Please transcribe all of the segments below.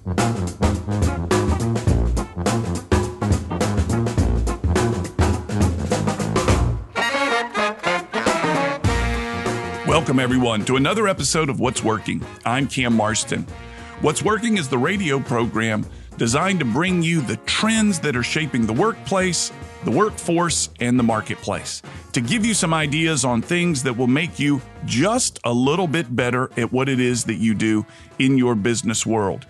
Welcome, everyone, to another episode of What's Working. I'm Cam Marston. What's Working is the radio program designed to bring you the trends that are shaping the workplace, the workforce, and the marketplace, to give you some ideas on things that will make you just a little bit better at what it is that you do in your business world.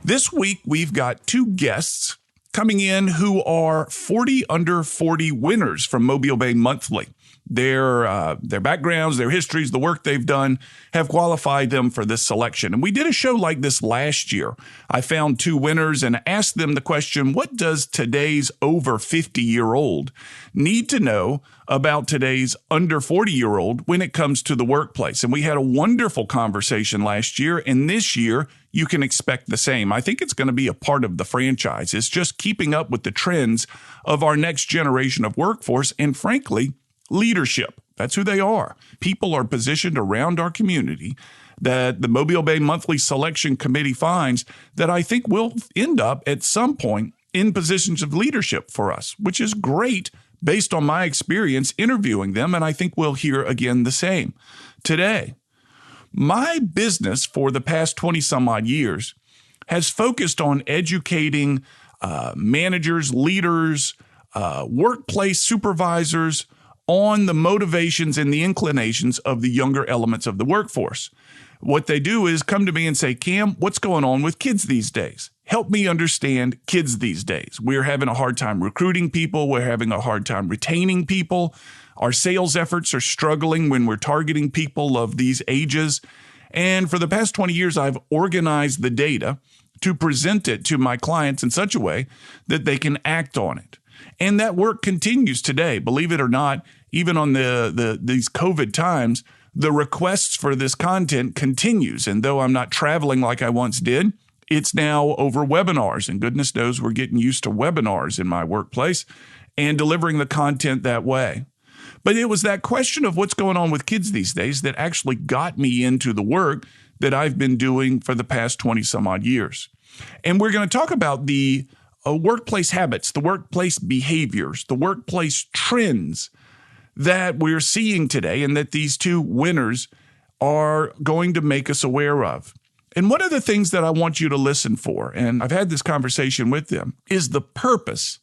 This week, we've got two guests coming in who are 40 under 40 winners from Mobile Bay Monthly. Their backgrounds, their histories, the work they've done have qualified them for this selection. And we did a show like this last year. I found two winners and asked them the question, what does today's over 50-year-old need to know about today's under 40-year-old when it comes to the workplace? And we had a wonderful conversation last year, and this year you can expect the same. I think it's going to be a part of the franchise. It's just keeping up with the trends of our next generation of workforce and, frankly, leadership. That's who they are. People are positioned around our community that the Mobile Bay Monthly Selection Committee finds that I think will end up at some point in positions of leadership for us, which is great based on my experience interviewing them, and I think we'll hear again the same today. My business for the past 20 some odd years has focused on educating managers, leaders, workplace supervisors on the motivations and the inclinations of the younger elements of the workforce. What they do is come to me and say, Cam, what's going on with kids these days? Help me understand kids these days. We're having a hard time recruiting people. We're having a hard time retaining people. Our sales efforts are struggling when we're targeting people of these ages. And for the past 20 years, I've organized the data to present it to my clients in such a way that they can act on it. And that work continues today. Believe it or not, even on these COVID times, the requests for this content continues. And though I'm not traveling like I once did, it's now over webinars. And goodness knows we're getting used to webinars in my workplace and delivering the content that way. But it was that question of what's going on with kids these days that actually got me into the work that I've been doing for the past 20 some odd years. And we're going to talk about the workplace habits, the workplace behaviors, the workplace trends that we're seeing today and that these two winners are going to make us aware of. And one of the things that I want you to listen for, and I've had this conversation with them, is the purpose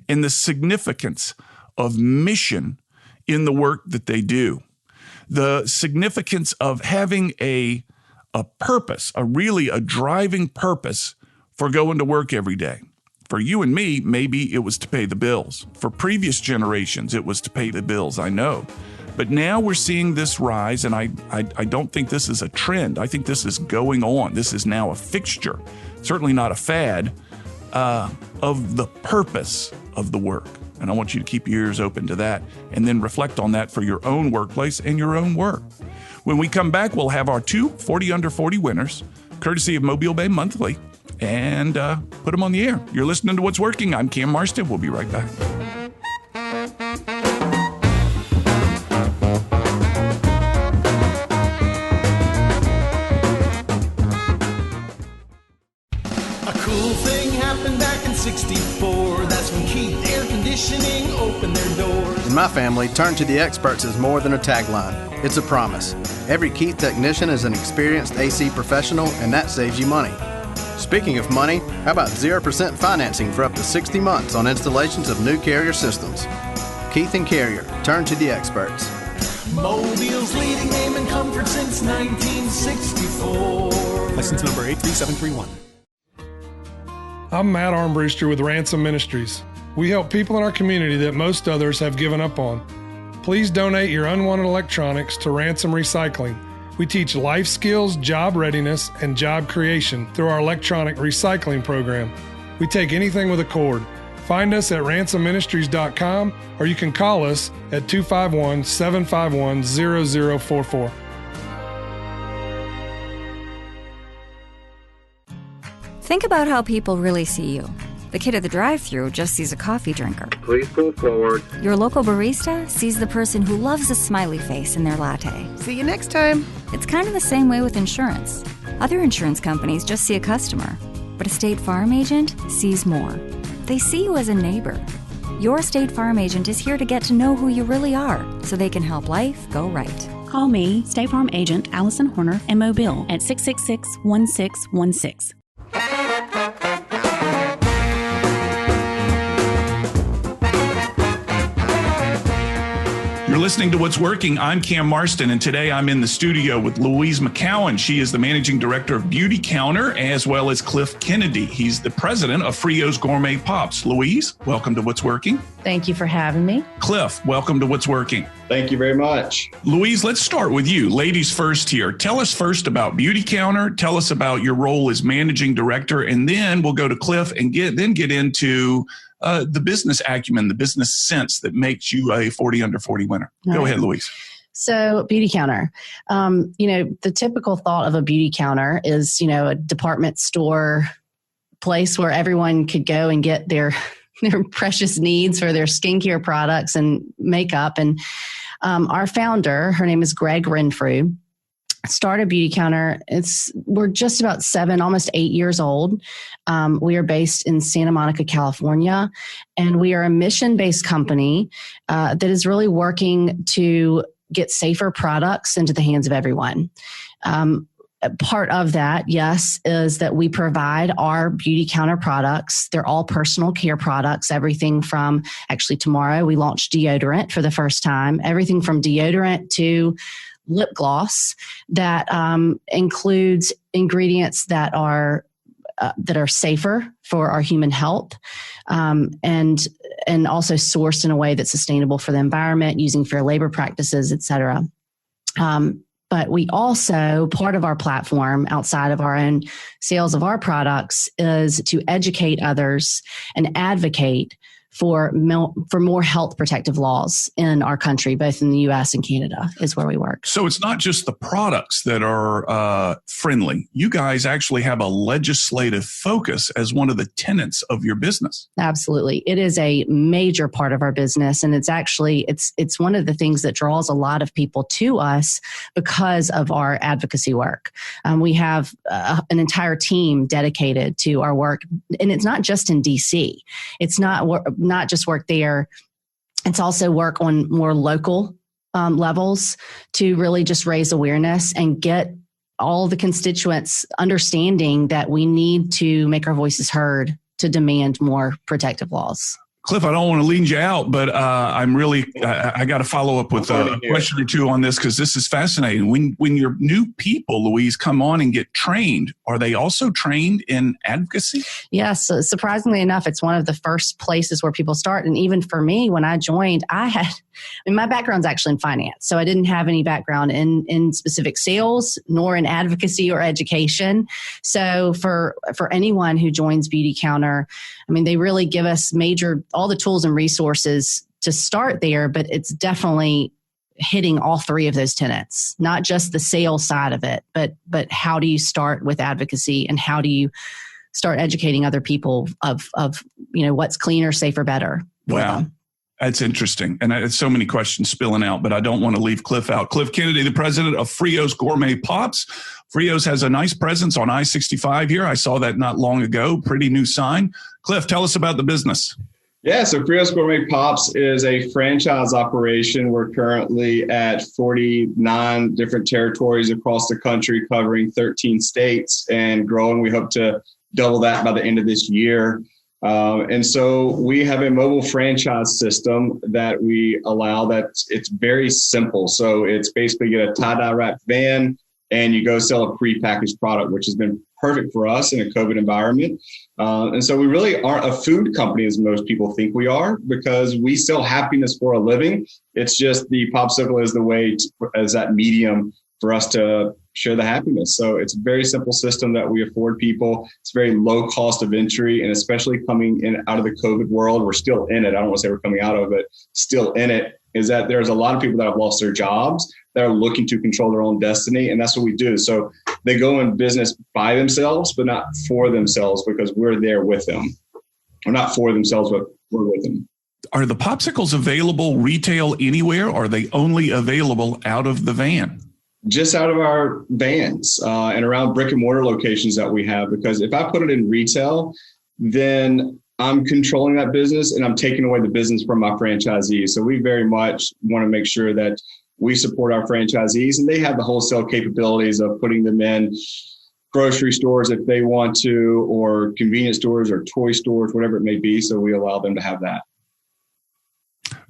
and the significance of mission in the work that they do. The significance of having a purpose, a driving purpose for going to work every day. For you and me, maybe it was to pay the bills. For previous generations, it was to pay the bills, I know. But now we're seeing this rise, and I don't think this is a trend. I think this is going on. This is now a fixture, certainly not a fad, of the purpose of the work. And I want you to keep your ears open to that and then reflect on that for your own workplace and your own work. When we come back, we'll have our two 40 under 40 winners, courtesy of Mobile Bay Monthly, and put them on the air. You're listening to What's Working. I'm Cam Marston. We'll be right back. A cool thing happened back in '64. That's when Keith Air Conditioning opened their doors. In my family, turn to the experts is more than a tagline. It's a promise. Every Keith technician is an experienced AC professional, and that saves you money. Speaking of money, how about 0% financing for up to 60 months on installations of new Carrier systems? Keith & Carrier, turn to the experts. Mobile's leading name in comfort since 1964. License number 83731. I'm Matt Armbruster with Ransom Ministries. We help people in our community that most others have given up on. Please donate your unwanted electronics to Ransom Recycling. We teach life skills, job readiness, and job creation through our electronic recycling program. We take anything with a cord. Find us at ransomministries.com, or you can call us at 251-751-0044. Think about how people really see you. The kid at the drive-thru just sees a coffee drinker. Please pull forward. Your local barista sees the person who loves a smiley face in their latte. See you next time. It's kind of the same way with insurance. Other insurance companies just see a customer. But a State Farm agent sees more. They see you as a neighbor. Your State Farm agent is here to get to know who you really are so they can help life go right. Call me, State Farm agent Allison Horner, in Mobile at 666-1616. You're listening to What's Working. I'm Cam Marston, and today I'm in the studio with Louise McCown. She is the managing director of Beauty Counter, as well as Cliff Kennedy. He's the president of Frio's Gourmet Pops. Louise, welcome to What's Working. Thank you for having me. Cliff, welcome to What's Working. Thank you very much. Louise, let's start with you. Ladies first here. Tell us first about Beauty Counter. Tell us about your role as managing director, and then we'll go to Cliff and get into the business acumen, the business sense that makes you a 40 under 40 winner. Go ahead, Louise. So Beauty Counter, the typical thought of a beauty counter is, a department store place where everyone could go and get their precious needs for their skincare products and makeup. And our founder, her name is Greg Renfrew, started Beauty Counter. We're just about 7, almost 8 years old. We are based in Santa Monica, California, and we are a mission-based company that is really working to get safer products into the hands of everyone. Part of that, yes, is that we provide our Beauty Counter products. They're all personal care products, everything from, actually tomorrow we launched deodorant for the first time, everything from deodorant to lip gloss that includes ingredients that are safer for our human health, and also sourced in a way that's sustainable for the environment, using fair labor practices, et cetera. But we also, part of our platform outside of our own sales of our products is to educate others and advocate for more health protective laws in our country, both in the U.S. and Canada is where we work. So it's not just the products that are friendly. You guys actually have a legislative focus as one of the tenets of your business. Absolutely. It is a major part of our business. And it's actually, it's one of the things that draws a lot of people to us because of our advocacy work. We have an entire team dedicated to our work. And it's not just in D.C. It's not just work there. It's also work on more local levels to really just raise awareness and get all the constituents understanding that we need to make our voices heard to demand more protective laws. Cliff, I don't want to lead you out, but I got to follow up with a question or two on this because this is fascinating. When your new people, Louise, come on and get trained, are they also trained in advocacy? Yes. So surprisingly enough, it's one of the first places where people start. And even for me, when I joined, my background's actually in finance. So I didn't have any background in specific sales, nor in advocacy or education. So for anyone who joins Beauty Counter, they really give us all the tools and resources to start there, but it's definitely hitting all three of those tenets, not just the sales side of it, but how do you start with advocacy and how do you start educating other people of what's cleaner, safer, better. Wow. That's interesting. And it's so many questions spilling out, but I don't want to leave Cliff out. Cliff Kennedy, the president of Frio's Gourmet Pops. Frio's has a nice presence on I-65 here. I saw that not long ago. Pretty new sign. Cliff, tell us about the business. Yeah, so Frio's Gourmet Pops is a franchise operation. We're currently at 49 different territories across the country, covering 13 states and growing. We hope to double that by the end of this year. And so we have a mobile franchise system that we allow it's very simple. So it's basically get a tie-dye wrapped van and you go sell a prepackaged product, which has been perfect for us in a COVID environment. And so we really aren't a food company as most people think we are because we sell happiness for a living. It's just the popsicle is the way as that medium for us to share the happiness. So it's a very simple system that we afford people. It's very low cost of entry. And especially coming in out of the COVID world, we're still in it. I don't want to say we're coming out of it, still in it, is that there's a lot of people that have lost their jobs that are looking to control their own destiny. And that's what we do. So they go in business by themselves, but not for themselves because we're there with them. Or not for themselves, but we're with them. Are the popsicles available retail anywhere? Or are they only available out of the van? just out of our vans and around brick and mortar locations that we have. Because if I put it in retail, then I'm controlling that business and I'm taking away the business from my franchisees. So we very much want to make sure that we support our franchisees and they have the wholesale capabilities of putting them in grocery stores if they want to, or convenience stores or toy stores, whatever it may be. So we allow them to have that.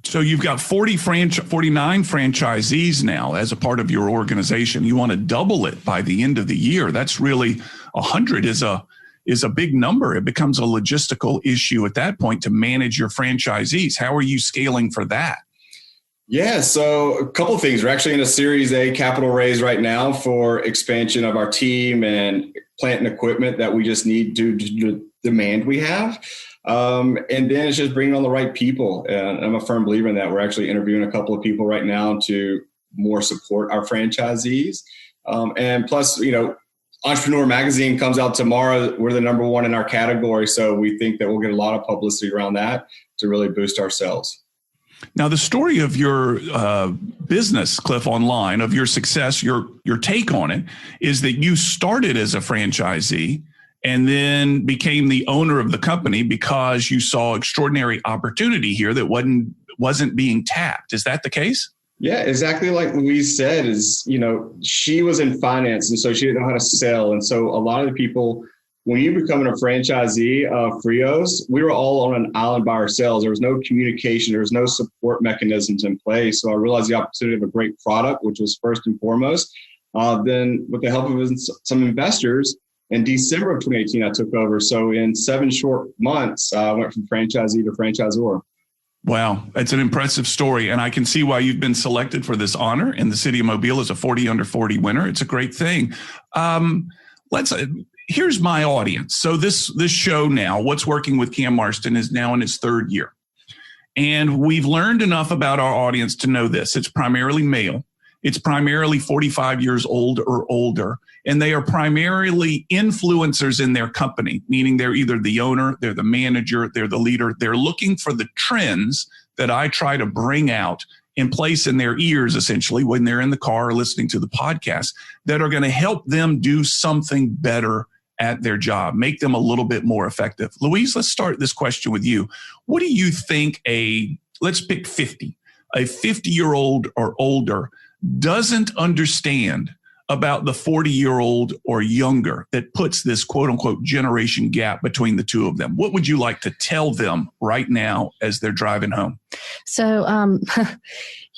So you've got 49 franchisees now as a part of your organization. You want to double it by the end of the year. That's really 100 is a big number. It becomes a logistical issue at that point to manage your franchisees. How are you scaling for that? Yeah, so a couple of things. We're actually in a Series A capital raise right now for expansion of our team and plant and equipment that we just need due to the demand we have. And then it's just bringing on the right people. And I'm a firm believer in that. We're actually interviewing a couple of people right now to more support our franchisees. And plus, Entrepreneur Magazine comes out tomorrow. We're the number one in our category. So we think that we'll get a lot of publicity around that to really boost ourselves. Now, the story of your business, Cliff Online, of your success, your take on it is that you started as a franchisee and then became the owner of the company because you saw extraordinary opportunity here that wasn't being tapped. Is that the case? Yeah, exactly like Louise said, she was in finance and so she didn't know how to sell. And so a lot of the people, when you become a franchisee of Frios, we were all on an island by ourselves. There was no communication. There was no support mechanisms in place. So I realized the opportunity of a great product, which was first and foremost. Then with the help of some investors, in December of 2018, I took over. So in 7 short months, I went from franchisee to franchisor. Wow, that's an impressive story. And I can see why you've been selected for this honor in the city of Mobile as a 40 under 40 winner. It's a great thing. Here's my audience. So this show now, What's Working with Cam Marston, is now in its 3rd year. And we've learned enough about our audience to know this. It's primarily male. It's primarily 45 years old or older. And they are primarily influencers in their company, meaning they're either the owner, they're the manager, they're the leader. They're looking for the trends that I try to bring out and place in their ears, essentially, when they're in the car or listening to the podcast, that are going to help them do something better at their job, make them a little bit more effective. Louise, let's start this question with you. What do you think let's pick 50, a 50-year-old or older doesn't understand about the 40-year-old or younger that puts this quote unquote generation gap between the two of them? What would you like to tell them right now as they're driving home? So,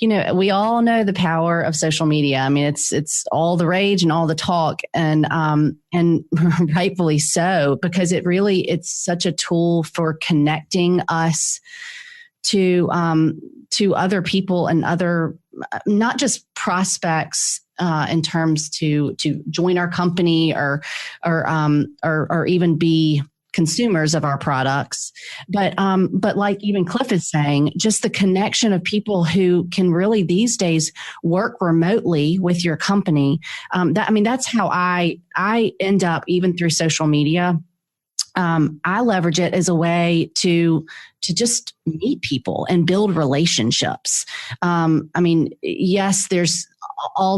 we all know the power of social media. I mean, it's all the rage and all the talk, and rightfully so, because it's such a tool for connecting us to other people and other, not just prospects in terms to join our company or even be consumers of our products, but like even Cliff is saying, just the connection of people who can really these days work remotely with your company. That's how I end up, even through social media. I leverage it as a way to just meet people and build relationships. Yes, there's all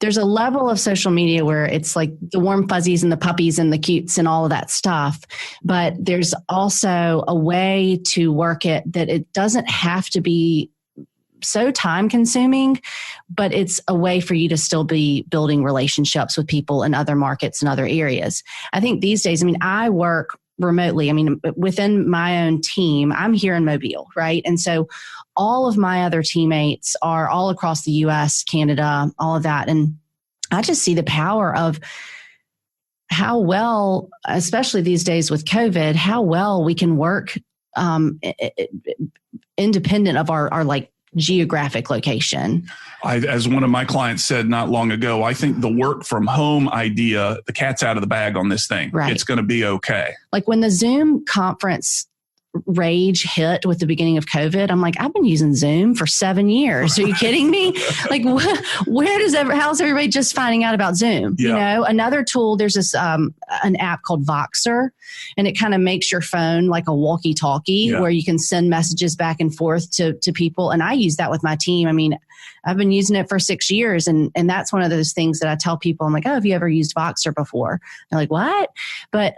there's a level of social media where it's like the warm fuzzies and the puppies and the cutes and all of that stuff. But there's also a way to work it that it doesn't have to be so time consuming, but it's a way for you to still be building relationships with people in other markets and other areas. I think these days, I work remotely. Within my own team, I'm here in Mobile, right? And so all of my other teammates are all across the US, Canada, all of that. And I just see the power of how well, especially these days with COVID, how well we can work independent of our geographic location. As one of my clients said not long ago, I think the work from home idea, the cat's out of the bag on this thing. Right. It's going to be okay. Like when the Zoom conference rage hit with the beginning of COVID, I'm like, I've been using Zoom for 7 years. Are you kidding me? Like, how's everybody just finding out about Zoom? Yeah. Another tool, there's this, an app called Voxer, and it kind of makes your phone like a walkie-talkie where you can send messages back and forth to people. And I use that with my team. I've been using it for 6 years. And that's one of those things that I tell people. I'm like, oh, have you ever used Voxer before? They're like, what? But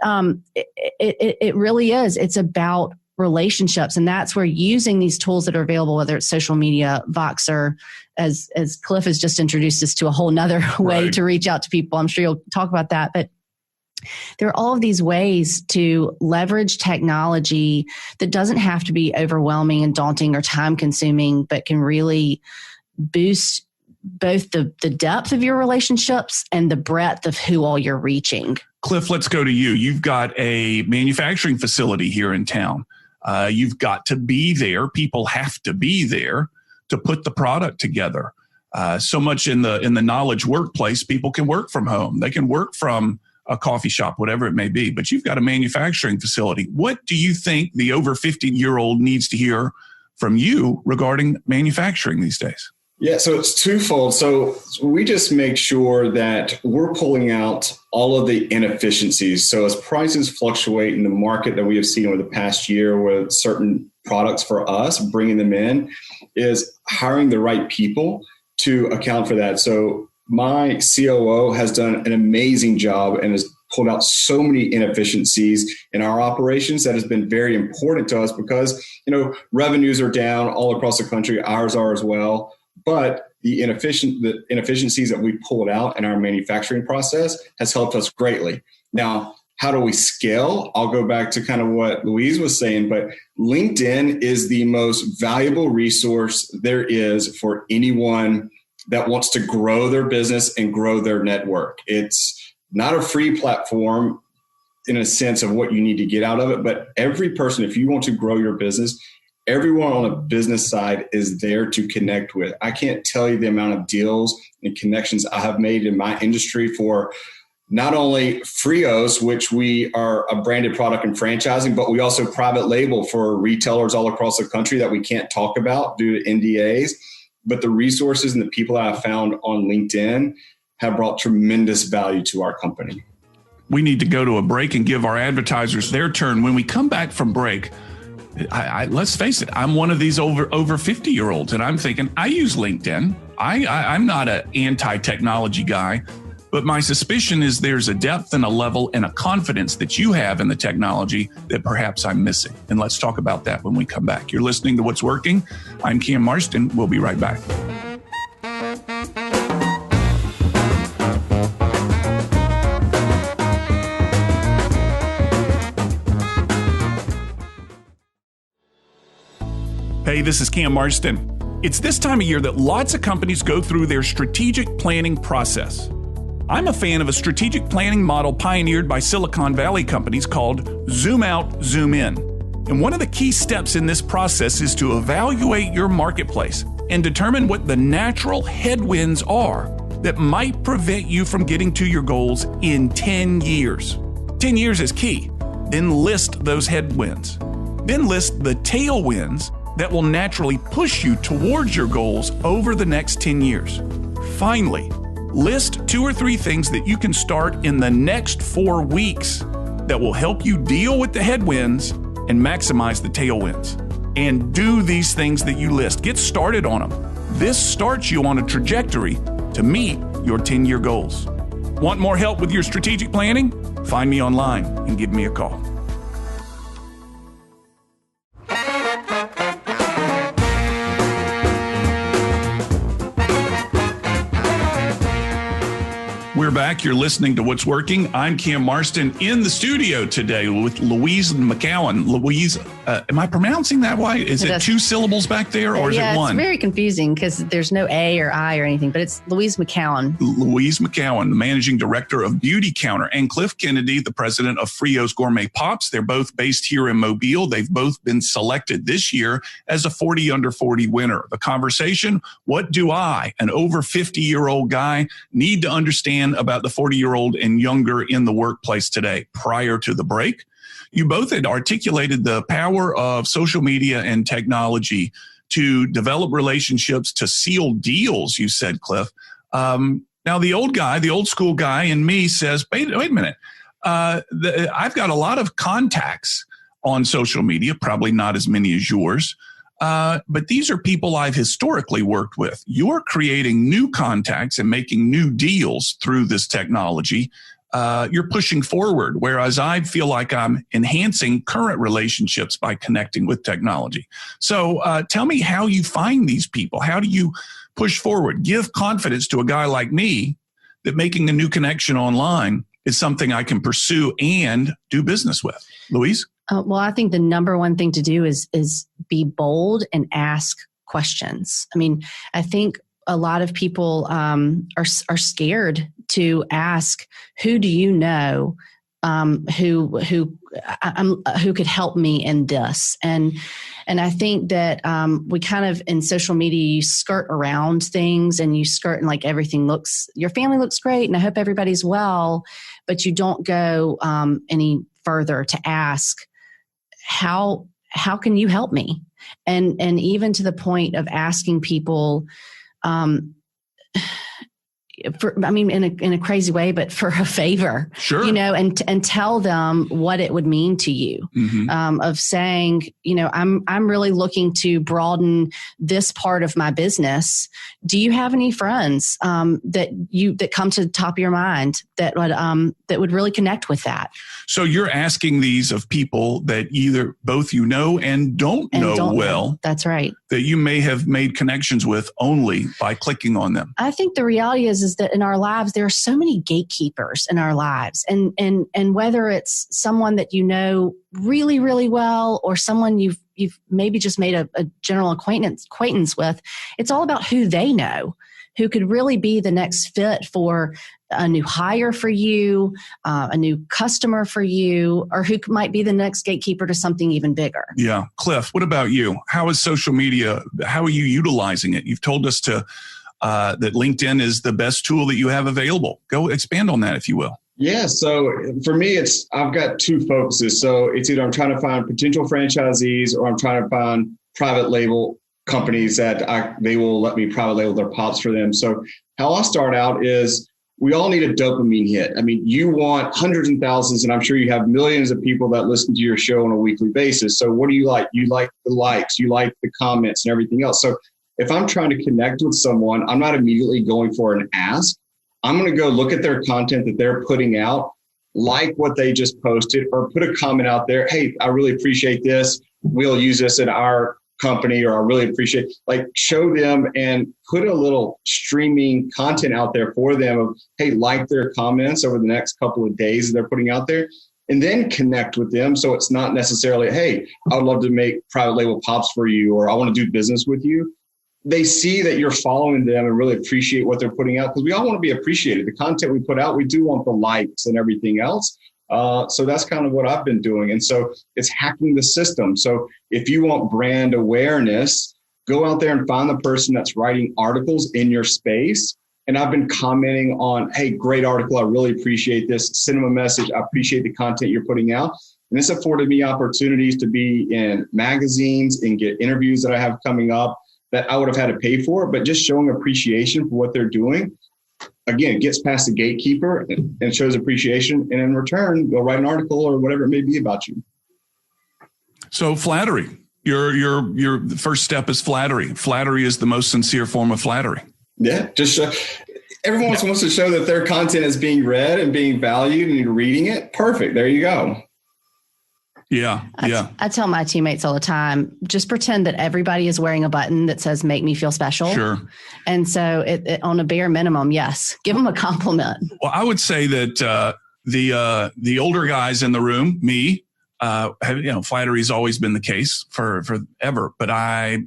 it really is. It's about relationships. And that's where using these tools that are available, whether it's social media, Voxer, as Cliff has just introduced us to a whole nother way to reach out to people. I'm sure you'll talk about that. But there are all of these ways to leverage technology that doesn't have to be overwhelming and daunting or time consuming, but can really boost both the depth of your relationships and the breadth of who all you're reaching. Cliff, let's go to you. You've got a manufacturing facility here in town. You've got to be there. People have to be there to put the product together. So much in the knowledge workplace, people can work from home. They can work from a coffee shop, whatever it may be, but you've got a manufacturing facility. What do you think the over 50-year-old needs to hear from you regarding manufacturing these days? Yeah, so it's twofold. So we just make sure that we're pulling out all of the inefficiencies. So as prices fluctuate in the market that we have seen over the past year with certain products for us, bringing them in is hiring the right people to account for that. So my COO has done an amazing job and has pulled out so many inefficiencies in our operations that has been very important to us because, revenues are down all across the country. Ours are as well. But the inefficiencies that we pulled out in our manufacturing process has helped us greatly. Now, how do we scale? I'll go back to kind of what Louise was saying, but LinkedIn is the most valuable resource there is for anyone that wants to grow their business and grow their network. It's not a free platform in a sense of what you need to get out of it, but every person, if you want to grow your business, everyone on the business side is there to connect with. I can't tell you the amount of deals and connections I have made in my industry for not only Frios, which we are a branded product and franchising, but we also private label for retailers all across the country that we can't talk about due to NDAs. But the resources and the people that I've found on LinkedIn have brought tremendous value to our company. We need to go to a break and give our advertisers their turn. When we come back from break, let's face it, I'm one of these over 50-year-olds, and I'm thinking, I use LinkedIn. I'm not an anti-technology guy, but my suspicion is there's a depth and a level and a confidence that you have in the technology that perhaps I'm missing. And let's talk about that when we come back. You're listening to What's Working. I'm Cam Marston. We'll be right back. Hey, this is Cam Marston. It's this time of year that lots of companies go through their strategic planning process. I'm a fan of a strategic planning model pioneered by Silicon Valley companies called Zoom Out, Zoom In. And one of the key steps in this process is to evaluate your marketplace and determine what the natural headwinds are that might prevent you from getting to your goals in 10 years. 10 years is key. Then list those headwinds. Then list the tailwinds that will naturally push you towards your goals over the next 10 years. Finally, list 2 or 3 things that you can start in the next 4 weeks that will help you deal with the headwinds and maximize the tailwinds. And do these things that you list. Get started on them. This starts you on a trajectory to meet your 10-year goals. Want more help with your strategic planning? Find me online and give me a call. We're back. You're listening to What's Working. I'm Cam Marston in the studio today with Louise McCown. Louise, am I pronouncing that right? Is it 2 syllables back there or is it 1? It's very confusing because there's no A or I or anything, but it's Louise McCown. Louise McCown, the managing director of Beauty Counter, and Cliff Kennedy, the president of Frios Gourmet Pops. They're both based here in Mobile. They've both been selected this year as a 40 under 40 winner. The conversation, what do I, an over 50-year-old guy, need to understand about the 40-year-old and younger in the workplace today? Prior to the break, you both had articulated the power of social media and technology to develop relationships, to seal deals, you said, Cliff. Now, the old school guy in me says, wait a minute. I've got a lot of contacts on social media, probably not as many as yours. But these are people I've historically worked with. You're creating new contacts and making new deals through this technology. You're pushing forward, whereas I feel like I'm enhancing current relationships by connecting with technology. So tell me how you find these people. How do you push forward? Give confidence to a guy like me that making a new connection online is something I can pursue and do business with. Louise? Well, I think the number one thing to do is be bold and ask questions. I mean, I think a lot of people are scared to ask, who do you know who could help me in this? And I think that we kind of in social media, you skirt around things and you skirt and like your family looks great and I hope everybody's well, but you don't go any further to ask, how can you help me? And even to the point of asking people, in a crazy way, but for a favor, sure. And tell them what it would mean to you, of saying, I'm really looking to broaden this part of my business. Do you have any friends that come to the top of your mind that would really connect with that? So you're asking these of people that either both and don't know well. That's right. That you may have made connections with only by clicking on them. I think the reality is that in our lives, there are so many gatekeepers in our lives. And whether it's someone that you know really, really well or someone you've maybe just made a general acquaintance with, it's all about who they know, who could really be the next fit for a new hire for you, a new customer for you, or who might be the next gatekeeper to something even bigger. Yeah. Cliff, what about you? How is social media? How are you utilizing it? You've told us that LinkedIn is the best tool that you have available. Go expand on that, if you will. Yeah. So for me, I've got two focuses. So it's either I'm trying to find potential franchisees or I'm trying to find private label companies that they will let me private label their pops for them. So how I start out is we all need a dopamine hit. I mean, you want hundreds and thousands, and I'm sure you have millions of people that listen to your show on a weekly basis. So what do you like? You like the likes, you like the comments and everything else. So if I'm trying to connect with someone, I'm not immediately going for an ask. I'm going to go look at their content that they're putting out, like what they just posted, or put a comment out there. Hey, I really appreciate this. We'll use this in our company, or I really appreciate, show them and put a little streaming content out there for them of, hey, like their comments over the next couple of days that they're putting out there, and then connect with them. So it's not necessarily, hey, I would love to make private label pops for you, or I want to do business with you. They see that you're following them and really appreciate what they're putting out, because we all want to be appreciated. The content we put out, we do want the likes and everything else. So that's kind of what I've been doing. And so it's hacking the system. So if you want brand awareness, go out there and find the person that's writing articles in your space. And I've been commenting on, hey, great article. I really appreciate this. Send them a message. I appreciate the content you're putting out. And this afforded me opportunities to be in magazines and get interviews that I have coming up that I would have had to pay for, but just showing appreciation for what they're doing, again, gets past the gatekeeper and shows appreciation. And in return, they'll write an article or whatever it may be about you. So flattery, your first step is flattery. Flattery is the most sincere form of flattery. Yeah. Just everyone wants to show that their content is being read and being valued and you're reading it. Perfect. There you go. Yeah. I tell my teammates all the time, just pretend that everybody is wearing a button that says, make me feel special. Sure. And so it on a bare minimum, yes, give them a compliment. Well, I would say that the older guys in the room, me, flattery's always been the case forever. But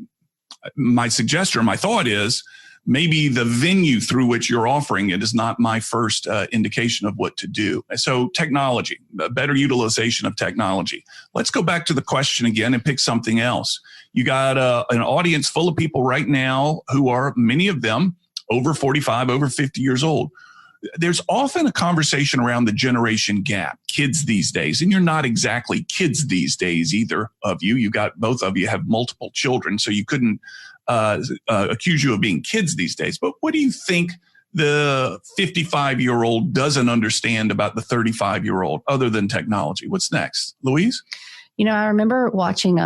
my suggestion, or my thought is, maybe the venue through which you're offering it is not my first indication of what to do. So technology, better utilization of technology. Let's go back to the question again and pick something else. You got an audience full of people right now who are, many of them, over 45, over 50 years old. There's often a conversation around the generation gap, kids these days, and you're not exactly kids these days, either of you. Both of you have multiple children, so you couldn't accuse you of being kids these days. But what do you think the 55-year-old doesn't understand about the 35-year-old other than technology? What's next? Louise? I remember watching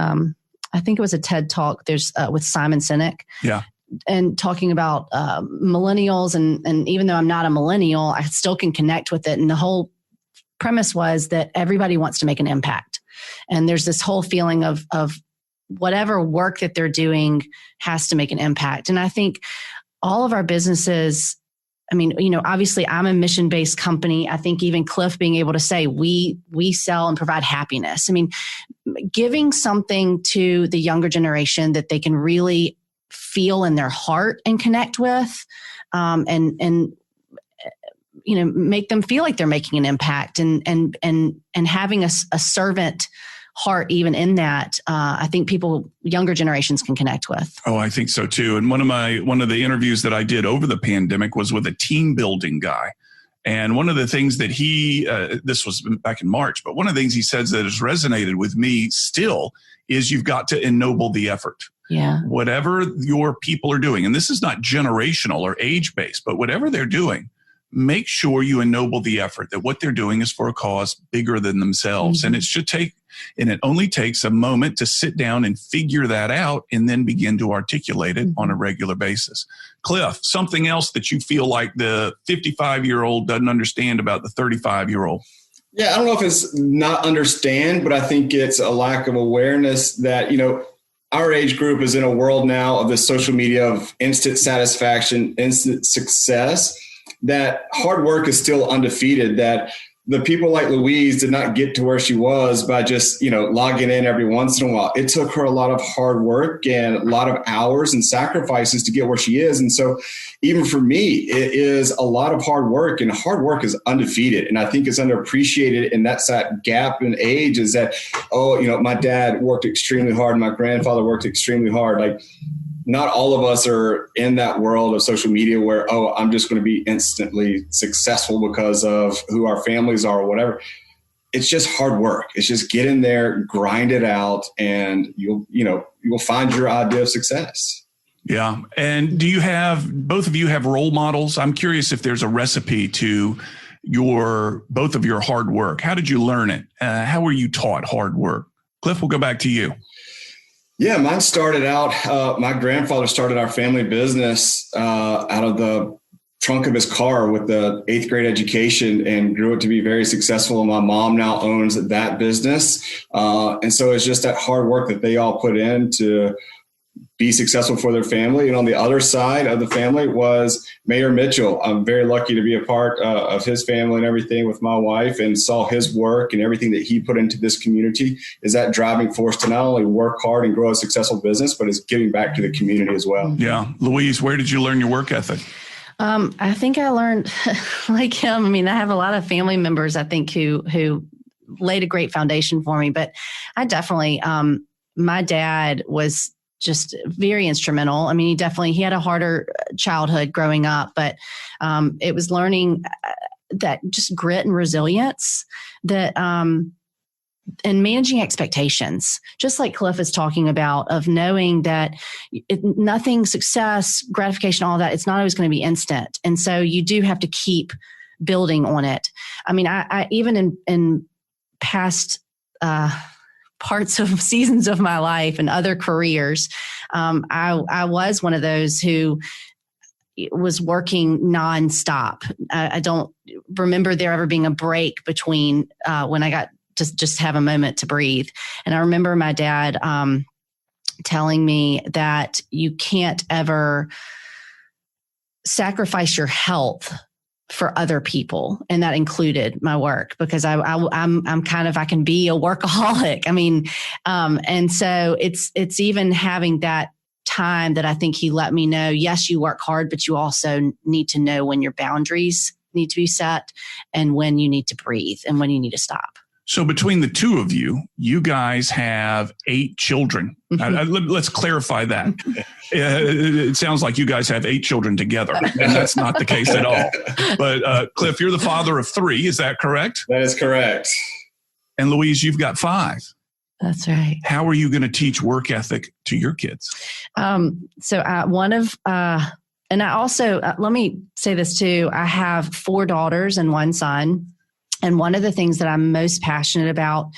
I think it was a TED Talk. There's with Simon Sinek. Yeah. And talking about millennials, and even though I'm not a millennial, I still can connect with it. And the whole premise was that everybody wants to make an impact, and there's this whole feeling of whatever work that they're doing has to make an impact. And I think all of our businesses, I mean, obviously I'm a mission-based company. I think even Cliff being able to say we sell and provide happiness. I mean, giving something to the younger generation that they can really feel in their heart and connect with, and make them feel like they're making an impact, and having a servant heart even in that, I think younger generations can connect with. Oh, I think so too. And one of the interviews that I did over the pandemic was with a team building guy. And one of the things that this was back in March, but one of the things he says that has resonated with me still is you've got to ennoble the effort. Yeah. Whatever your people are doing, and this is not generational or age-based, but whatever they're doing, make sure you ennoble the effort, that what they're doing is for a cause bigger than themselves. Mm-hmm. And it only takes a moment to sit down and figure that out and then begin to articulate it on a regular basis. Cliff, something else that you feel like the 55-year-old doesn't understand about the 35-year-old? Yeah, I don't know if it's not understand, but I think it's a lack of awareness that, our age group is in a world now of the social media of instant satisfaction, instant success, that hard work is still undefeated, that the people like Louise did not get to where she was by just, logging in every once in a while. It took her a lot of hard work and a lot of hours and sacrifices to get where she is. And so even for me, it is a lot of hard work, and hard work is undefeated. And I think it's underappreciated. And that's that gap in age is that, my dad worked extremely hard. And my grandfather worked extremely hard. Like, not all of us are in that world of social media where, I'm just going to be instantly successful because of who our families are or whatever. It's just hard work. It's just get in there, grind it out, and you'll find your idea of success. Yeah. And both of you have role models? I'm curious if there's a recipe to both of your hard work. How did you learn it? How were you taught hard work? Cliff, we'll go back to you. Yeah, mine started out, my grandfather started our family business out of the trunk of his car with the 8th grade education and grew it to be very successful. And my mom now owns that business. And so it's just that hard work that they all put in to be successful for their family. And on the other side of the family was Mayor Mitchell. I'm very lucky to be a part of his family and everything with my wife, and saw his work and everything that he put into this community is that driving force to not only work hard and grow a successful business, but is giving back to the community as well. Yeah. Louise, where did you learn your work ethic? I think I learned like him. I mean, I have a lot of family members, I think, who laid a great foundation for me, but I definitely, my dad was just very instrumental. I mean, he had a harder childhood growing up, but it was learning that just grit and resilience, that and managing expectations, just like Cliff is talking about, of knowing that nothing, success, gratification, all that, it's not always going to be instant. And so you do have to keep building on it. I mean, I even in past parts of seasons of my life and other careers, I was one of those who was working nonstop. I don't remember there ever being a break between when I got to just have a moment to breathe. And I remember my dad telling me that you can't ever sacrifice your health for other people. And that included my work, because I'm kind of, I can be a workaholic. I mean, and so it's even having that time that I think he let me know, yes, you work hard, but you also need to know when your boundaries need to be set and when you need to breathe and when you need to stop. So between the two of you, you guys have 8 children. Let's clarify that. It sounds like you guys have 8 children together, and that's not the case at all. But Cliff, you're the father of 3. Is that correct? That is correct. And Louise, you've got 5. That's right. How are you going to teach work ethic to your kids? So one of, and I also, let me say this too, I have 4 daughters and 1 son. And one of the things that I'm most passionate about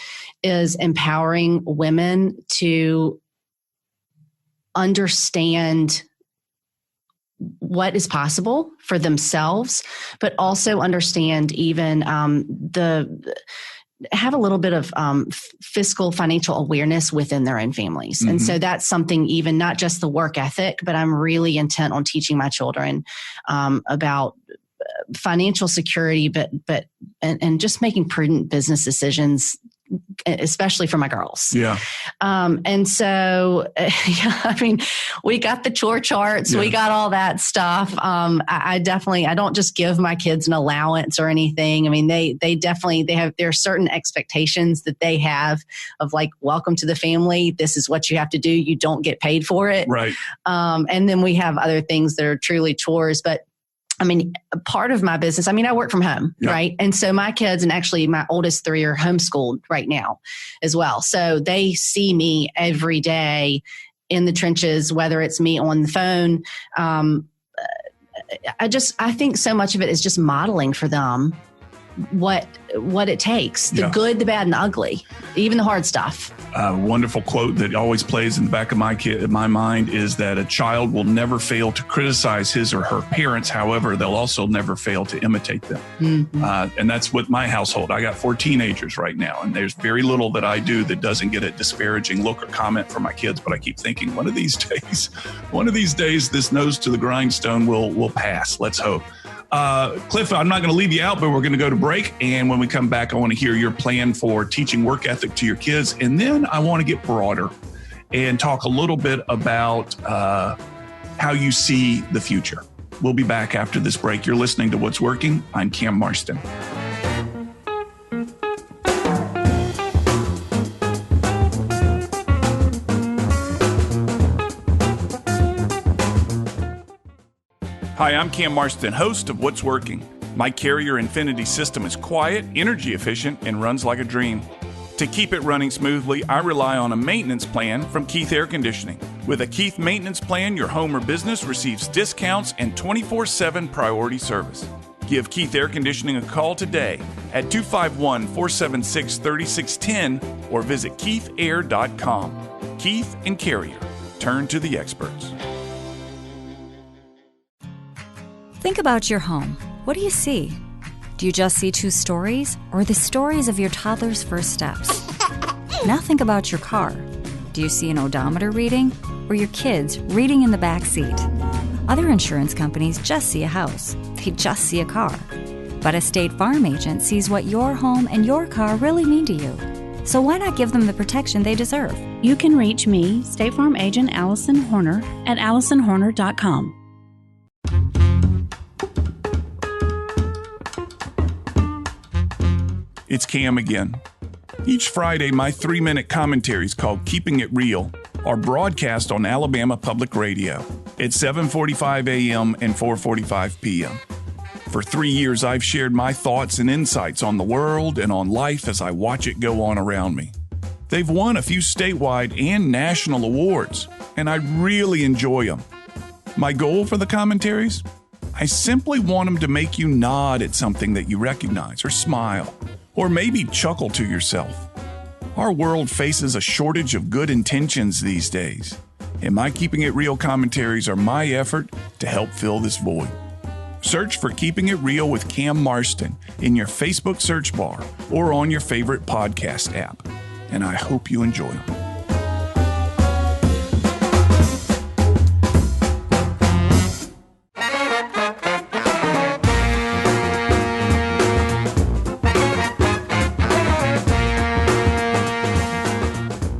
is empowering women to understand what is possible for themselves, but also understand even have a little bit of fiscal financial awareness within their own families. And so that's something, even not just the work ethic, but I'm really intent on teaching my children about financial security, but just making prudent business decisions, especially for my girls. Yeah. And so, I mean, we got the chore charts, we got all that stuff. I don't just give my kids an allowance or anything. I mean, there are certain expectations that they have of like, welcome to the family. This is what you have to do. You don't get paid for it. Right. And then we have other things that are truly chores, but I mean, part of my business, I mean, I work from home, right? And so my kids, and actually my oldest 3 are homeschooled right now as well. So they see me every day in the trenches, whether it's me on the phone. I think so much of it is just modeling for them what it takes, the good, the bad, and the ugly, even the hard stuff. A wonderful quote that always plays in the back of my mind is that a child will never fail to criticize his or her parents. However, they'll also never fail to imitate them. And that's what my household. I got 4 teenagers right now, and there's very little that I do that doesn't get a disparaging look or comment from my kids. But I keep thinking, one of these days, this nose to the grindstone will pass. Let's hope. Cliff, I'm not going to leave you out, but we're going to go to break. And when we come back, I want to hear your plan for teaching work ethic to your kids. And then I want to get broader and talk a little bit about how you see the future. We'll be back after this break. You're listening to What's Working. I'm Cam Marston. Hi, I'm Cam Marston, host of What's Working. My Carrier Infinity system is quiet, energy efficient, and runs like a dream. To keep it running smoothly, I rely on a maintenance plan from Keith Air Conditioning. With a Keith maintenance plan, your home or business receives discounts and 24/7 priority service. Give Keith Air Conditioning a call today at 251-476-3610 or visit keithair.com. Keith and Carrier. Turn to the experts. Think about your home. What do you see? Do you just see 2 stories or the stories of your toddler's first steps? Now think about your car. Do you see an odometer reading or your kids reading in the back seat? Other insurance companies just see a house. They just see a car. But a State Farm agent sees what your home and your car really mean to you. So why not give them the protection they deserve? You can reach me, State Farm agent Allison Horner, at AllisonHorner.com. It's Cam again. Each Friday, my 3-minute commentaries called Keeping It Real are broadcast on Alabama Public Radio at 7:45 a.m. and 4:45 p.m. For 3 years, I've shared my thoughts and insights on the world and on life as I watch it go on around me. They've won a few statewide and national awards, and I really enjoy them. My goal for the commentaries? I simply want them to make you nod at something that you recognize or smile, or maybe chuckle to yourself. Our world faces a shortage of good intentions these days, and my Keeping It Real commentaries are my effort to help fill this void. Search for Keeping It Real with Cam Marston in your Facebook search bar or on your favorite podcast app, and I hope you enjoy them.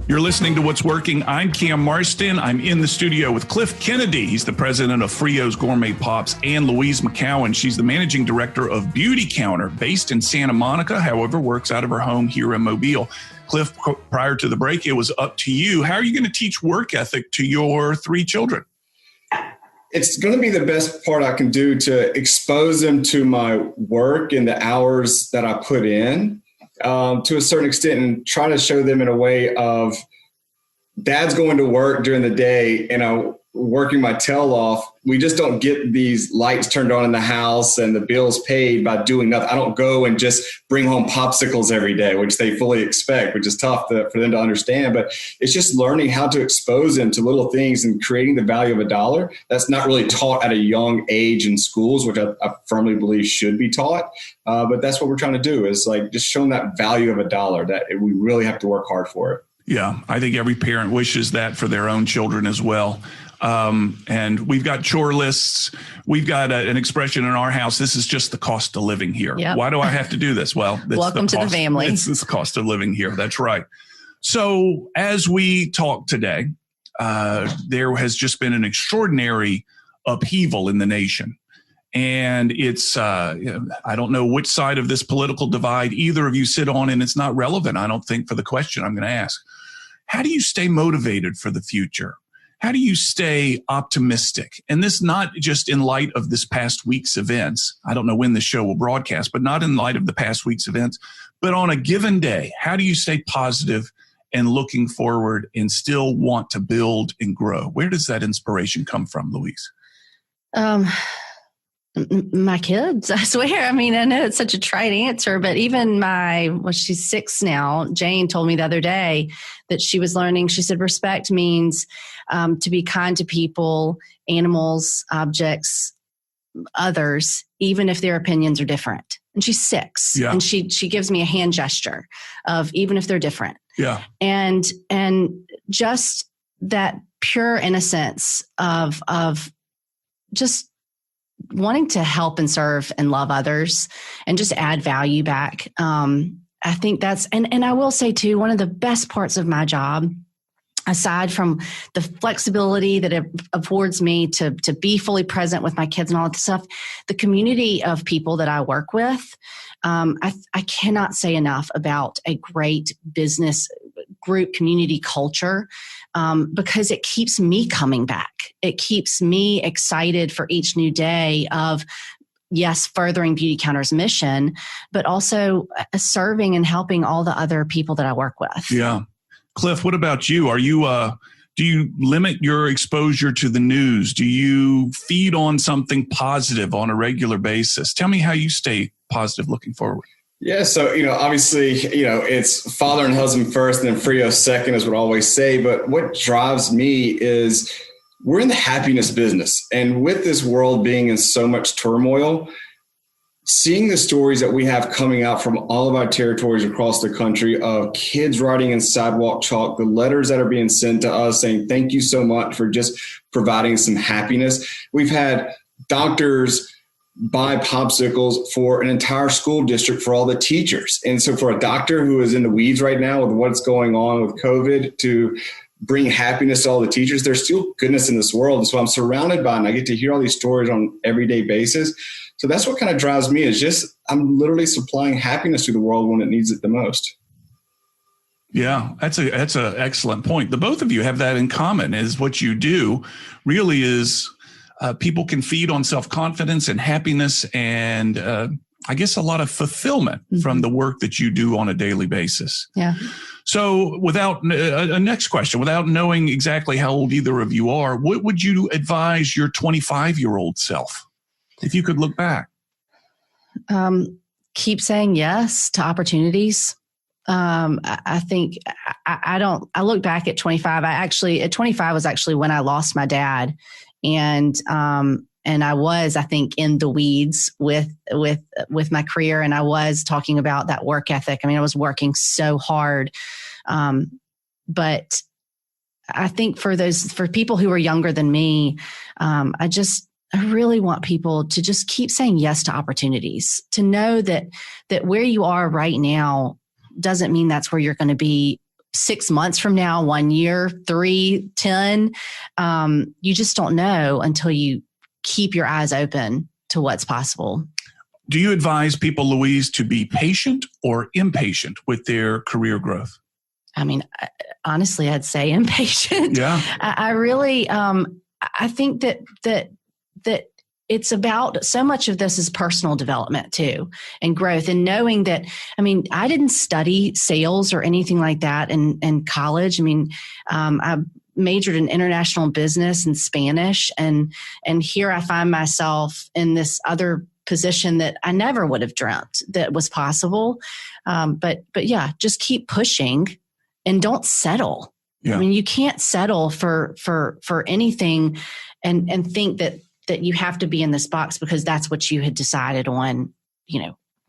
You're listening to What's Working. I'm Cam Marston. I'm in the studio with Cliff Kennedy. He's the president of Frio's Gourmet Pops, and Louise McCown. She's the managing director of Beauty Counter, based in Santa Monica, however, works out of her home here in Mobile. Cliff, prior to the break, it was up to you. How are you going to teach work ethic to your 3 children? It's going to be the best part I can do to expose them to my work and the hours that I put in. To a certain extent, and try to show them in a way of dad's going to work during the day, working my tail off. We just don't get these lights turned on in the house and the bills paid by doing nothing. I don't go and just bring home popsicles every day, which they fully expect, which is tough for them to understand. But it's just learning how to expose them to little things and creating the value of a dollar. That's not really taught at a young age in schools, which I firmly believe should be taught. But that's what we're trying to do, is like just showing that value of a dollar, that we really have to work hard for it. Yeah, I think every parent wishes that for their own children as well. And we've got chore lists. We've got an expression in our house. This is just the cost of living here. Yep. Why do I have to do this? Well, welcome to the family. It's the cost of living here. That's right. So as we talk today, there has just been an extraordinary upheaval in the nation. And it's, I don't know which side of this political divide either of you sit on, and it's not relevant, I don't think, for the question I'm going to ask. How do you stay motivated for the future? How do you stay optimistic? And this not just in light of this past week's events. I don't know when the show will broadcast, but not in light of the past week's events, but on a given day. How do you stay positive and looking forward and still want to build and grow? Where does that inspiration come from, Louise? My kids, I swear. I mean, I know it's such a trite answer, but even she's 6 now. Jane told me the other day that she was learning. She said, respect means to be kind to people, animals, objects, others, even if their opinions are different. And she's 6, yeah. And she gives me a hand gesture of even if they're different. Yeah. And just that pure innocence of just wanting to help and serve and love others and just add value back. I think that's, and I will say too, one of the best parts of my job, aside from the flexibility that it affords me to be fully present with my kids and all that stuff, the community of people that I work with, I cannot say enough about a great business group community culture, because it keeps me coming back. It keeps me excited for each new day of, yes, furthering Beauty Counter's mission, but also serving and helping all the other people that I work with. Yeah. Cliff, what about you? Are you, do you limit your exposure to the news? Do you feed on something positive on a regular basis? Tell me how you stay positive looking forward. Yeah. So, obviously, it's father and husband first and then Frio second is what I always say. But what drives me is we're in the happiness business. And with this world being in so much turmoil, seeing the stories that we have coming out from all of our territories across the country of kids writing in sidewalk chalk, the letters that are being sent to us saying, thank you so much for just providing some happiness. We've had doctors buy popsicles for an entire school district for all the teachers. And so for a doctor who is in the weeds right now with what's going on with COVID to bring happiness to all the teachers, there's still goodness in this world. And so I'm surrounded by, and I get to hear all these stories on an everyday basis. So that's what kind of drives me, is just I'm literally supplying happiness to the world when it needs it the most. Yeah, that's a excellent point. The both of you have that in common, is what you do really is people can feed on self-confidence and happiness and I guess a lot of fulfillment from the work that you do on a daily basis. Yeah. So without a next question, without knowing exactly how old either of you are, what would you advise your 25-year-old self if you could look back? Keep saying yes to opportunities. I think I look back at 25. At 25 was actually when I lost my dad. And I was, I think, in the weeds with my career. And I was talking about that work ethic. I mean, I was working so hard. But I think for people who are younger than me, I really want people to just keep saying yes to opportunities, to know that where you are right now doesn't mean that's where you're going to be 6 months from now, 1 year, 3, 10. You just don't know until you keep your eyes open to what's possible. Do you advise people, Louise, to be patient or impatient with their career growth? I mean, honestly, I'd say impatient. Yeah. I really, I think that it's about, so much of this is personal development too, and growth, and knowing that, I mean, I didn't study sales or anything like that in college. I mean, I majored in international business and Spanish. And here I find myself in this other position that I never would have dreamt that was possible. But yeah, just keep pushing and don't settle. Yeah. I mean, you can't settle for anything and think that you have to be in this box because that's what you had decided on,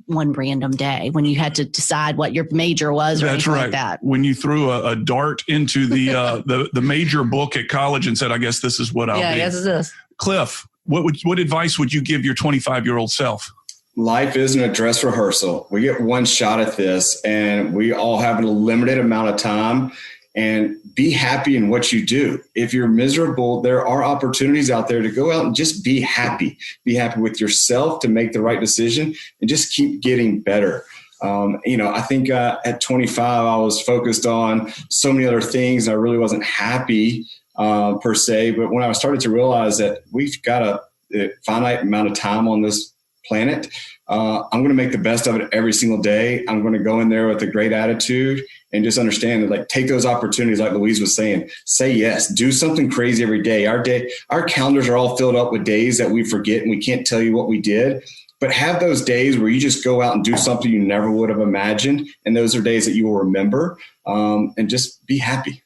one random day when you had to decide what your major was or anything like that. When you threw a dart into the major book at college and said, I guess this is what I'll be. Yeah, I guess it is. Cliff, what advice would you give your 25-year-old self? Life isn't a dress rehearsal. We get one shot at this and we all have a limited amount of time. And be happy in what you do. If you're miserable, there are opportunities out there to go out and just be happy. Be happy with yourself to make the right decision and just keep getting better. I think at 25, I was focused on so many other things. And I really wasn't happy per se. But when I started to realize that we've got a finite amount of time on this planet, I'm going to make the best of it every single day. I'm going to go in there with a great attitude and just understand that, take those opportunities, like Louise was saying, say yes, do something crazy every day. Our calendars are all filled up with days that we forget and we can't tell you what we did, but have those days where you just go out and do something you never would have imagined. And those are days that you will remember, and just be happy.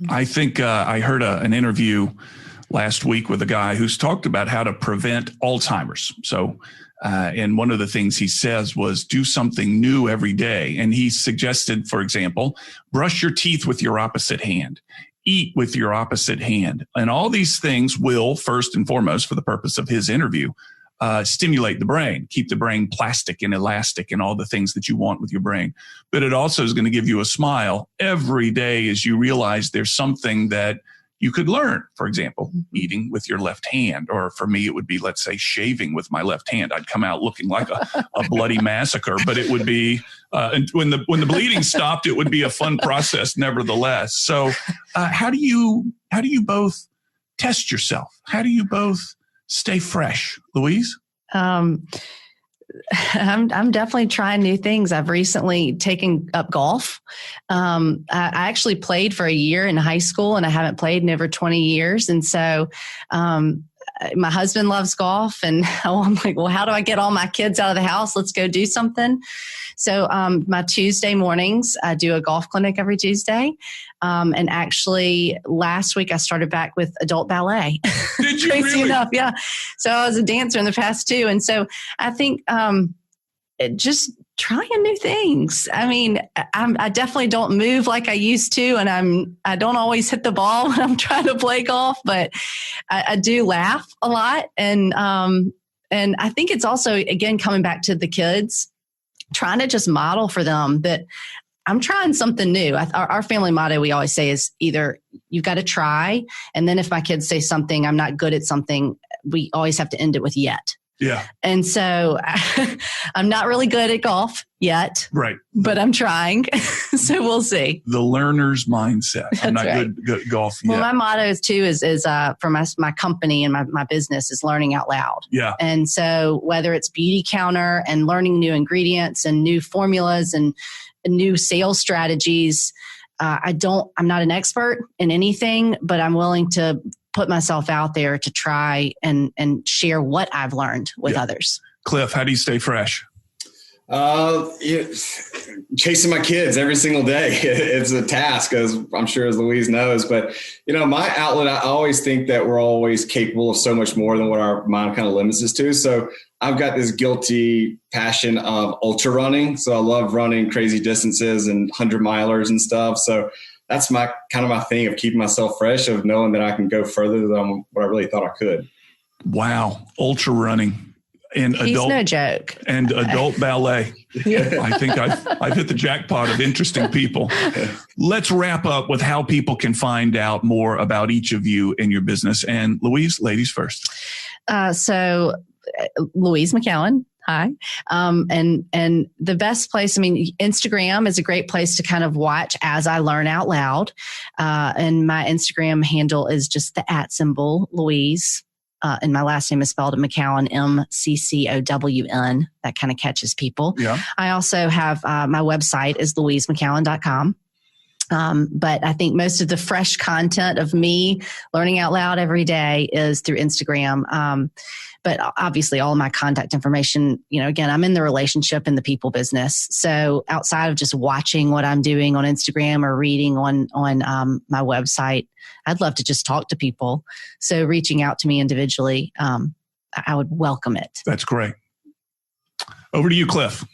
I think I heard an interview last week with a guy who's talked about how to prevent Alzheimer's. So, and one of the things he says was do something new every day. And he suggested, for example, brush your teeth with your opposite hand, eat with your opposite hand. And all these things will, first and foremost, for the purpose of his interview, stimulate the brain, keep the brain plastic and elastic and all the things that you want with your brain. But it also is going to give you a smile every day as you realize there's something that you could learn. For example, eating with your left hand, or for me, it would be, let's say, shaving with my left hand. I'd come out looking like a bloody massacre, but it would be, and when the bleeding stopped, it would be a fun process nevertheless. So how do you both test yourself? How do you both stay fresh? Louise? I'm definitely trying new things. I've recently taken up golf. I actually played for a year in high school and I haven't played in over 20 years. And so, my husband loves golf and I'm like, well, how do I get all my kids out of the house? Let's go do something. So, my Tuesday mornings, I do a golf clinic every Tuesday. And actually last week I started back with adult ballet. Did you Crazy really? enough. Yeah. So I was a dancer in the past too. And so I think, just trying new things. I mean, I definitely don't move like I used to, and I don't always hit the ball when I'm trying to play golf, but I do laugh a lot. And I think it's also, again, coming back to the kids, trying to just model for them that I'm trying something new. Our family motto, we always say, is either you've got to try. And then if my kids say something, I'm not good at something, we always have to end it with yet. Yeah. And so I'm not really good at golf yet. Right. But I'm trying. So we'll see. The learner's mindset. I'm not right. good at golf yet. Well, my motto is too is for my company and my business is learning out loud. Yeah. And so whether it's Beauty Counter and learning new ingredients and new formulas and new sales strategies, I'm not an expert in anything, but I'm willing to put myself out there to try and share what I've learned with others. Cliff, how do you stay fresh? Chasing my kids every single day. It's a task, as I'm sure as Louise knows. But, my outlet, I always think that we're always capable of so much more than what our mind kind of limits us to. So I've got this guilty passion of ultra running. So I love running crazy distances and 100-milers and stuff. So that's my thing of keeping myself fresh, of knowing that I can go further than what I really thought I could. Wow. Ultra running and He's no joke. And adult ballet. I think I've hit the jackpot of interesting people. Let's wrap up with how people can find out more about each of you and your business. And Louise, ladies first. So Louise McCown. Hi. And the best place, Instagram is a great place to kind of watch as I learn out loud. And my Instagram handle is just the @ Louise. And my last name is spelled McCown, MCCOWN. That kind of catches people. Yeah. I also have, my website is louisemccown.com. But I think most of the fresh content of me learning out loud every day is through Instagram. But obviously all of my contact information, again, I'm in the relationship and the people business. So outside of just watching what I'm doing on Instagram or reading on my website, I'd love to just talk to people. So reaching out to me individually, I would welcome it. That's great. Over to you, Cliff.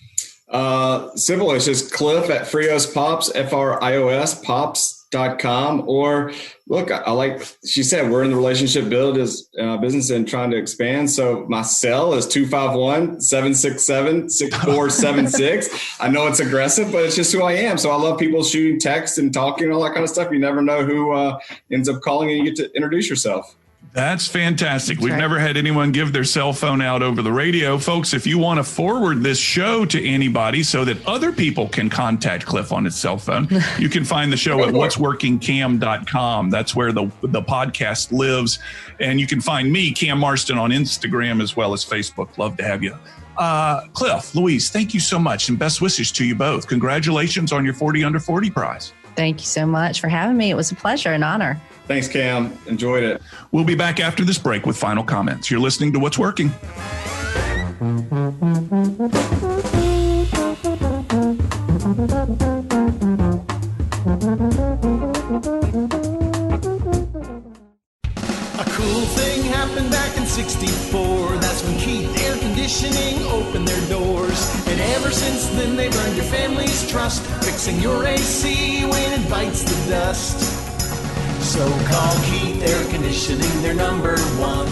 Simple. It's just Cliff at Frios Pops, FRIOS Pops.com. Or look, I like she said, we're in the relationship business and trying to expand. So my cell is 251-767-6476. I know it's aggressive, but it's just who I am. So I love people shooting texts and talking and all that kind of stuff. You never know who ends up calling and you get to introduce yourself. That's fantastic. We've right. never had anyone give their cell phone out over the radio. Folks, if you want to forward this show to anybody so that other people can contact Cliff on his cell phone, you can find the show at what'sworkingcam.com. That's where the podcast lives. And you can find me, Cam Marston, on Instagram as well as Facebook. Love to have you. Cliff, Louise, thank you so much and best wishes to you both. Congratulations on your 40 Under 40 prize. Thank you so much for having me. It was a pleasure and honor. Thanks, Cam. Enjoyed it. We'll be back after this break with final comments. You're listening to What's Working. A cool thing happened back in '64. That's when Keith Air Conditioning opened their doors. And ever since then, they've earned your family's trust, fixing your AC when it bites the dust. So call Keith Air Conditioning, they're number one.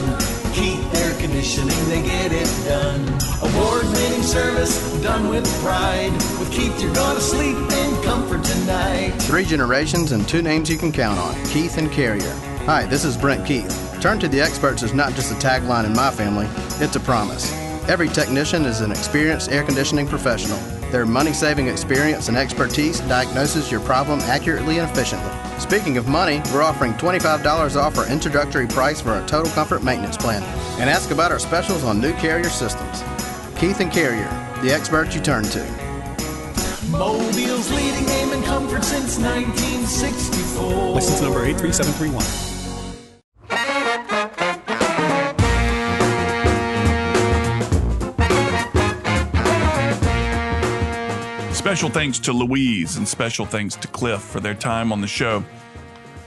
Keith Air Conditioning, they get it done. Award-winning service, done with pride. With Keith, you're gonna sleep in comfort tonight. 3 generations and 2 names you can count on, Keith and Carrier. Hi, this is Brent Keith. Turn to the experts is not just a tagline in my family, it's a promise. Every technician is an experienced air conditioning professional. Their money-saving experience and expertise diagnoses your problem accurately and efficiently. Speaking of money, we're offering $25 off our introductory price for a total comfort maintenance plan. And ask about our specials on new Carrier systems. Keith and Carrier, the experts you turn to. Mobile's leading name in comfort since 1964. License number 83731. Special thanks to Louise and special thanks to Cliff for their time on the show.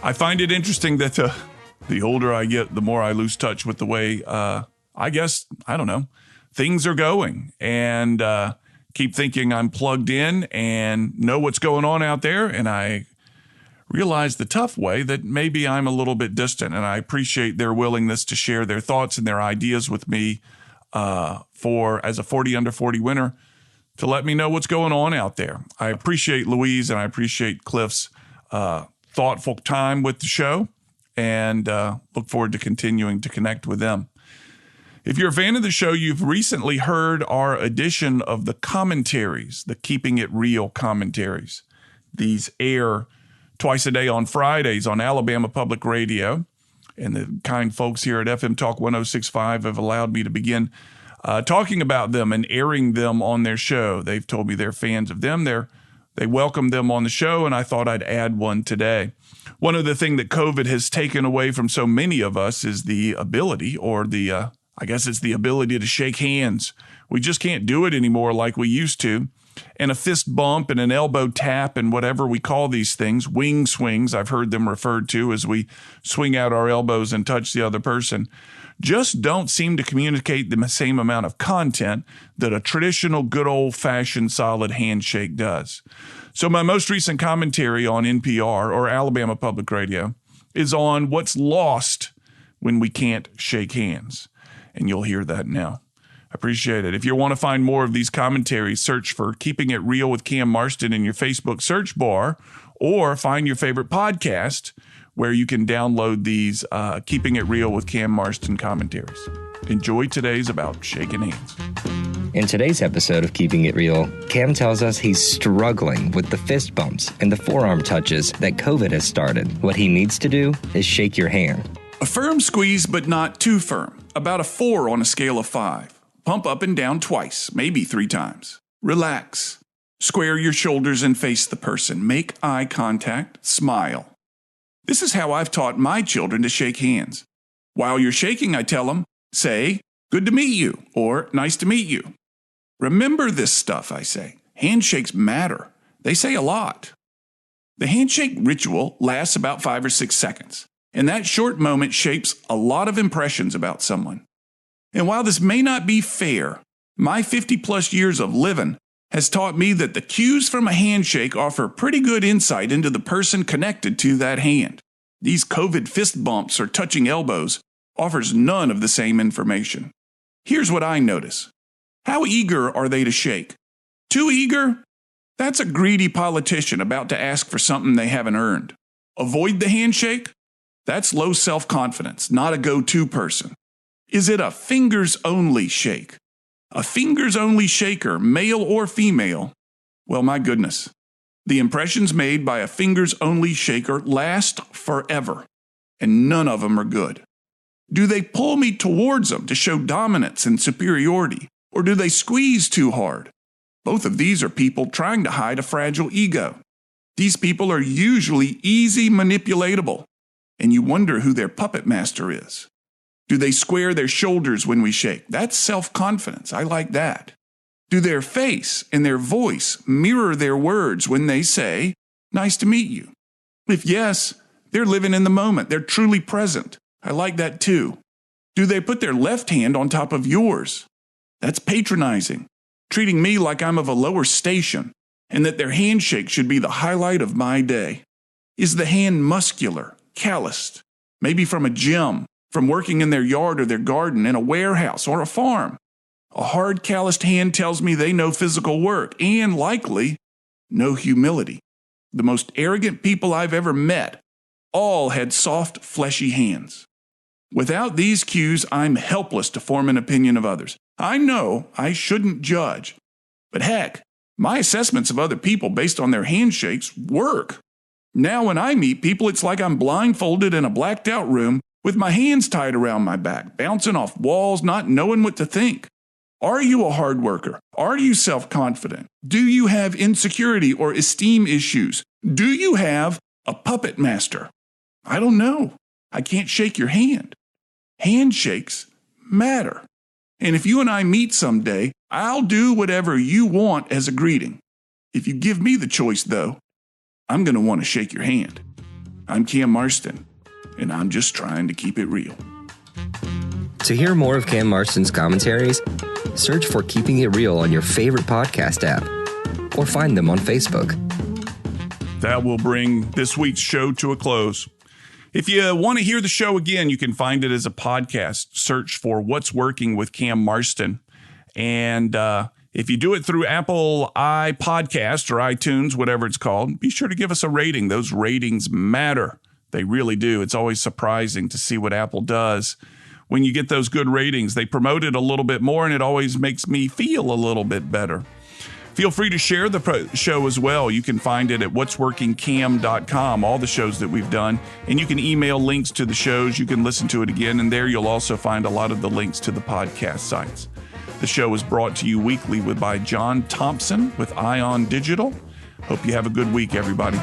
I find it interesting that the older I get, the more I lose touch with the way, things are going. And keep thinking I'm plugged in and know what's going on out there. And I realize the tough way that maybe I'm a little bit distant. And I appreciate their willingness to share their thoughts and their ideas with me as a 40 Under 40 winner, to let me know what's going on out there. I appreciate Louise and I appreciate Cliff's thoughtful time with the show, and look forward to continuing to connect with them. If you're a fan of the show, you've recently heard our edition of the commentaries, the Keeping It Real commentaries. These air twice a day on Fridays on Alabama Public Radio, and the kind folks here at FM Talk 106.5 have allowed me to begin talking about them and airing them on their show. They've told me they're fans of them. They welcome them on the show, and I thought I'd add one today. One of the things that COVID has taken away from so many of us is the ability, or it's the ability to shake hands. We just can't do it anymore like we used to. And a fist bump and an elbow tap and whatever we call these things, wing swings, I've heard them referred to as we swing out our elbows and touch the other person, just don't seem to communicate the same amount of content that a traditional good old-fashioned solid handshake does. So my most recent commentary on NPR, or Alabama Public Radio, is on what's lost when we can't shake hands. And you'll hear that now. I appreciate it. If you want to find more of these commentaries, search for Keeping It Real with Cam Marston in your Facebook search bar, or find your favorite podcast where you can download these Keeping It Real with Cam Marston commentaries. Enjoy today's about shaking hands. In today's episode of Keeping It Real, Cam tells us he's struggling with the fist bumps and the forearm touches that COVID has started. What he needs to do is shake your hand. A firm squeeze, but not too firm. About a 4 on a scale of 5. Pump up and down twice, maybe 3 times. Relax. Square your shoulders and face the person. Make eye contact. Smile. This is how I've taught my children to shake hands. While you're shaking, I tell them, say, good to meet you, or nice to meet you. Remember this stuff, I say. Handshakes matter. They say a lot. The handshake ritual lasts about 5 or 6 seconds, and that short moment shapes a lot of impressions about someone. And while this may not be fair, my 50-plus years of living has taught me that the cues from a handshake offer pretty good insight into the person connected to that hand. These COVID fist bumps or touching elbows offers none of the same information. Here's what I notice. How eager are they to shake? Too eager? That's a greedy politician about to ask for something they haven't earned. Avoid the handshake? That's low self-confidence, not a go-to person. Is it a fingers-only shake? A fingers-only shaker, male or female? Well, my goodness. The impressions made by a fingers-only shaker last forever, and none of them are good. Do they pull me towards them to show dominance and superiority, or do they squeeze too hard? Both of these are people trying to hide a fragile ego. These people are usually easy manipulatable, and you wonder who their puppet master is. Do they square their shoulders when we shake? That's self-confidence. I like that. Do their face and their voice mirror their words when they say, nice to meet you? If yes, they're living in the moment. They're truly present. I like that too. Do they put their left hand on top of yours? That's patronizing, treating me like I'm of a lower station, and that their handshake should be the highlight of my day. Is the hand muscular, calloused, maybe from a gym, from working in their yard or their garden, in a warehouse or a farm? A hard, calloused hand tells me they know physical work and, likely, no humility. The most arrogant people I've ever met all had soft, fleshy hands. Without these cues, I'm helpless to form an opinion of others. I know I shouldn't judge, but heck, my assessments of other people based on their handshakes work. Now when I meet people, it's like I'm blindfolded in a blacked-out room with my hands tied around my back, bouncing off walls, not knowing what to think. Are you a hard worker? Are you self-confident? Do you have insecurity or esteem issues? Do you have a puppet master? I don't know. I can't shake your hand. Handshakes matter. And if you and I meet someday, I'll do whatever you want as a greeting. If you give me the choice, though, I'm going to want to shake your hand. I'm Cam Marston, and I'm just trying to keep it real. To hear more of Cam Marston's commentaries, search for Keeping It Real on your favorite podcast app, or find them on Facebook. That will bring this week's show to a close. If you want to hear the show again, you can find it as a podcast. Search for What's Working with Cam Marston. And if you do it through Apple iPodcast or iTunes, whatever it's called, be sure to give us a rating. Those ratings matter. They really do. It's always surprising to see what Apple does. When you get those good ratings, they promote it a little bit more, and it always makes me feel a little bit better. Feel free to share the show as well. You can find it at whatsworkingcam.com, all the shows that we've done. And you can email links to the shows. You can listen to it again. And there you'll also find a lot of the links to the podcast sites. The show is brought to you weekly by John Thompson with Ion Digital. Hope you have a good week, everybody.